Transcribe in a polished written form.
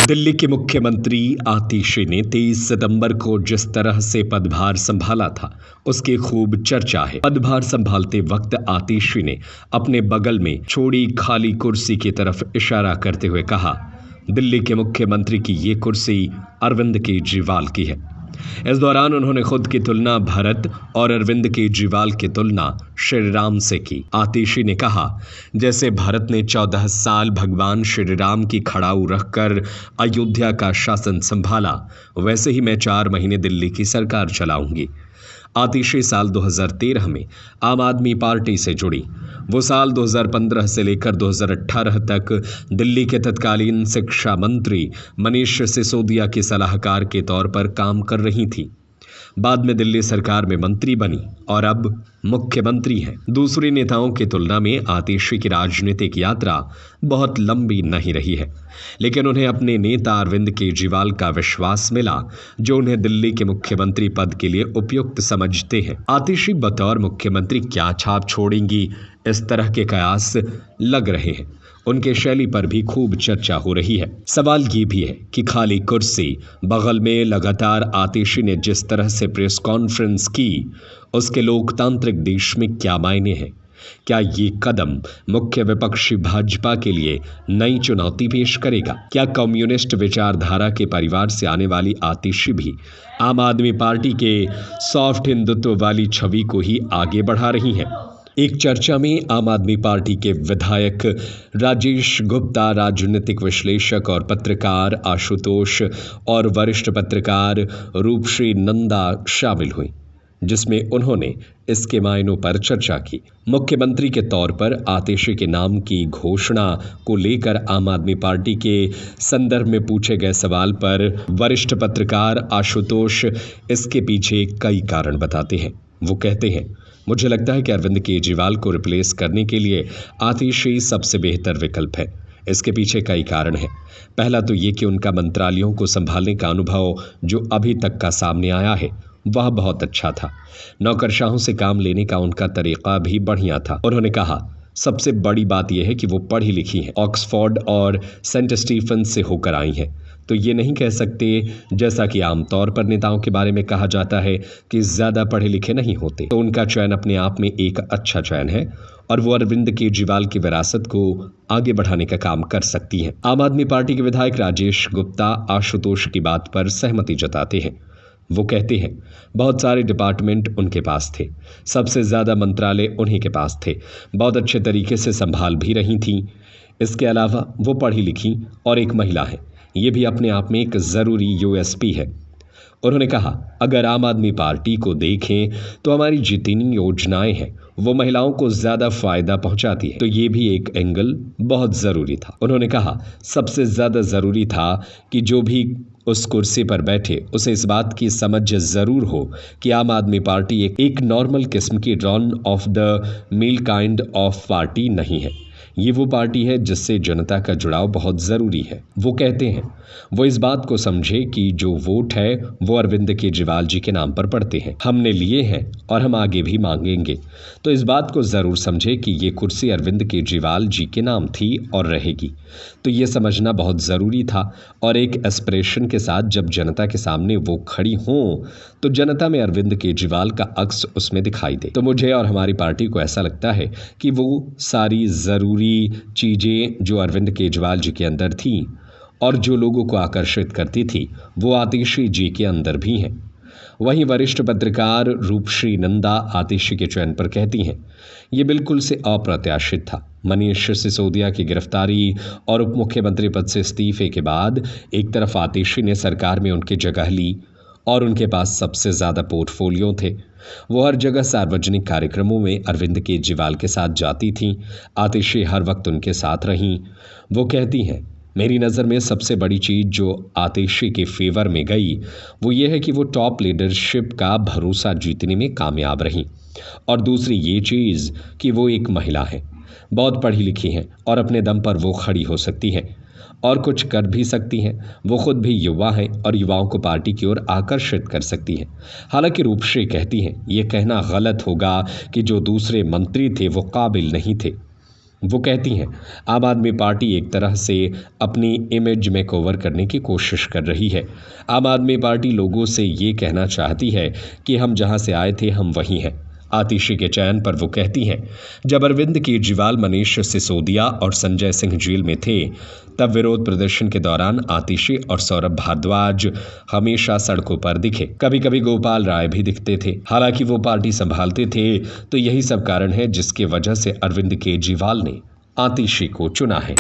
दिल्ली के मुख्यमंत्री आतिशी ने 23 सितंबर को जिस तरह से पदभार संभाला था उसकी खूब चर्चा है। पदभार संभालते वक्त आतिशी ने अपने बगल में छोड़ी खाली कुर्सी की तरफ इशारा करते हुए कहा, दिल्ली के मुख्यमंत्री की ये कुर्सी अरविंद केजरीवाल की है। इस दौरान उन्होंने खुद की तुलना भरत और अरविंद केजरीवाल की तुलना श्री राम से की। आतिशी ने कहा, जैसे भरत ने 14 साल भगवान श्री राम की खड़ाऊ रखकर अयोध्या का शासन संभाला, वैसे ही मैं 4 महीने दिल्ली की सरकार चलाऊंगी। आतिशी साल 2013 में आम आदमी पार्टी से जुड़ी। वो साल 2015 से लेकर 2018 तक दिल्ली के तत्कालीन शिक्षा मंत्री मनीष सिसोदिया की सलाहकार के तौर पर काम कर रही थी। बाद में दिल्ली सरकार में मंत्री बनी और अब मुख्यमंत्री हैं। दूसरे नेताओं की तुलना में आतिशी की राजनीतिक यात्रा बहुत लंबी नहीं रही है, लेकिन उन्हें अपने नेता अरविंद केजरीवाल का विश्वास मिला, जो उन्हें दिल्ली के मुख्यमंत्री पद के लिए उपयुक्त समझते हैं। आतिशी बतौर मुख्यमंत्री क्या छाप छोड़ेंगी, इस तरह के कयास लग रहे हैं। उनके शैली पर भी खूब चर्चा हो रही है। सवाल ये भी है कि खाली कुर्सी बगल में लगातार आतिशी ने जिस तरह से प्रेस कॉन्फ्रेंस की, उसके लोकतांत्रिक देश में क्या मायने हैं? क्या ये कदम मुख्य विपक्षी भाजपा के लिए नई चुनौती पेश करेगा? क्या कम्युनिस्ट विचारधारा के परिवार से आने वाली आतिशी भी आम आदमी पार्टी के सॉफ्ट हिंदुत्व वाली छवि को ही आगे बढ़ा रही हैं? एक चर्चा में आम आदमी पार्टी के विधायक राजेश गुप्ता, राजनीतिक विश्लेषक और पत्रकार आशुतोष और वरिष्ठ पत्रकार रूपश्री नंदा शामिल हुई, जिसमें उन्होंने इसके मायनों पर चर्चा की। मुख्यमंत्री के तौर पर आतिशी के नाम की घोषणा को लेकर आम आदमी पार्टी के संदर्भ में पूछे गए सवाल पर वरिष्ठ पत्रकार आशुतोष इसके पीछे कई कारण बताते हैं। वो कहते हैं, मुझे लगता है कि अरविंद केजरीवाल को रिप्लेस करने के लिए आतिशी सबसे बेहतर विकल्प है। इसके पीछे कई कारण हैं। पहला तो ये कि उनका मंत्रालयों को संभालने का अनुभव जो अभी तक का सामने आया है वह बहुत अच्छा था। नौकरशाहों से काम लेने का उनका तरीका भी बढ़िया था। उन्होंने कहा, सबसे बड़ी बात यह है कि वो पढ़ी लिखी हैं, ऑक्सफोर्ड और सेंट स्टीफन से होकर आई हैं। तो ये नहीं कह सकते, जैसा कि आमतौर पर नेताओं के बारे में कहा जाता है, कि ज़्यादा पढ़े लिखे नहीं होते। तो उनका चयन अपने आप में एक अच्छा चयन है और वो अरविंद केजरीवाल की विरासत को आगे बढ़ाने का काम कर सकती हैं। आम आदमी पार्टी के विधायक राजेश गुप्ता आशुतोष की बात पर सहमति जताते हैं। वो कहते हैं, बहुत सारे डिपार्टमेंट उनके पास थे, सबसे ज़्यादा मंत्रालय उन्हीं के पास थे, बहुत अच्छे तरीके से संभाल भी रही थीं। इसके अलावा वो पढ़ी लिखी और एक महिला है, ये भी अपने आप में एक ज़रूरी यूएसपी है। उन्होंने कहा, अगर आम आदमी पार्टी को देखें तो हमारी जितनी योजनाएं हैं वो महिलाओं को ज़्यादा फायदा पहुंचाती है, तो ये भी एक एंगल बहुत ज़रूरी था। उन्होंने कहा, सबसे ज़्यादा ज़रूरी था कि जो भी उस कुर्सी पर बैठे उसे इस बात की समझ ज़रूर हो कि आम आदमी पार्टी एक नॉर्मल किस्म की run of the mill kind of party नहीं है। ये वो पार्टी है जिससे जनता का जुड़ाव बहुत ज़रूरी है। वो कहते हैं, वो इस बात को समझे कि जो वोट है वो अरविंद केजरीवाल जी के नाम पर पड़ते हैं, हमने लिए हैं और हम आगे भी मांगेंगे। तो इस बात को ज़रूर समझे कि ये कुर्सी अरविंद केजरीवाल जी के नाम थी और रहेगी। तो ये समझना बहुत ज़रूरी था और एक एस्पिरेशन के साथ जब जनता के सामने वो खड़ी हों तो जनता में अरविंद केजरीवाल का अक्स उसमें दिखाई दे। तो मुझे और हमारी पार्टी को ऐसा लगता है कि वो सारी ज़रूरी चीज़ें जो अरविंद केजरीवाल जी के अंदर थी और जो लोगों को आकर्षित करती थी वो आतिशी जी के अंदर भी हैं। वहीं वरिष्ठ पत्रकार रूपश्री नंदा आतिशी के चयन पर कहती हैं, ये बिल्कुल से अप्रत्याशित था। मनीष सिसोदिया की गिरफ्तारी और उप मुख्यमंत्री पद से इस्तीफे के बाद एक तरफ आतिशी ने सरकार में उनकी जगह ली और उनके पास सबसे ज़्यादा पोर्टफोलियो थे। वो हर जगह सार्वजनिक कार्यक्रमों में अरविंद केजरीवाल के साथ जाती थीं। आतिशी हर वक्त उनके साथ रहीं। वो कहती हैं, मेरी नज़र में सबसे बड़ी चीज़ जो आतिशी के फेवर में गई वो ये है कि वो टॉप लीडरशिप का भरोसा जीतने में कामयाब रहीं, और दूसरी ये चीज़ कि वो एक महिला है, बहुत पढ़ी लिखी हैं और अपने दम पर वो खड़ी हो सकती हैं और कुछ कर भी सकती हैं। वो खुद भी युवा हैं और युवाओं को पार्टी की ओर आकर्षित कर सकती हैं। हालांकि रूपश्री कहती हैं, ये कहना गलत होगा कि जो दूसरे मंत्री थे वो काबिल नहीं थे। वो कहती हैं, आम आदमी पार्टी एक तरह से अपनी इमेज मेकओवर करने की कोशिश कर रही है। आम आदमी पार्टी लोगों से ये कहना चाहती है कि हम जहां से आए थे हम वहीं हैं। आतिशी के चयन पर वो कहती हैं, जब अरविंद केजरीवाल, मनीष सिसोदिया और संजय सिंह जेल में थे तब विरोध प्रदर्शन के दौरान आतिशी और सौरभ भारद्वाज हमेशा सड़कों पर दिखे। कभी कभी गोपाल राय भी दिखते थे। हालांकि वो पार्टी संभालते थे, तो यही सब कारण है जिसकी वजह से अरविंद केजरीवाल ने आतिशी को चुना है।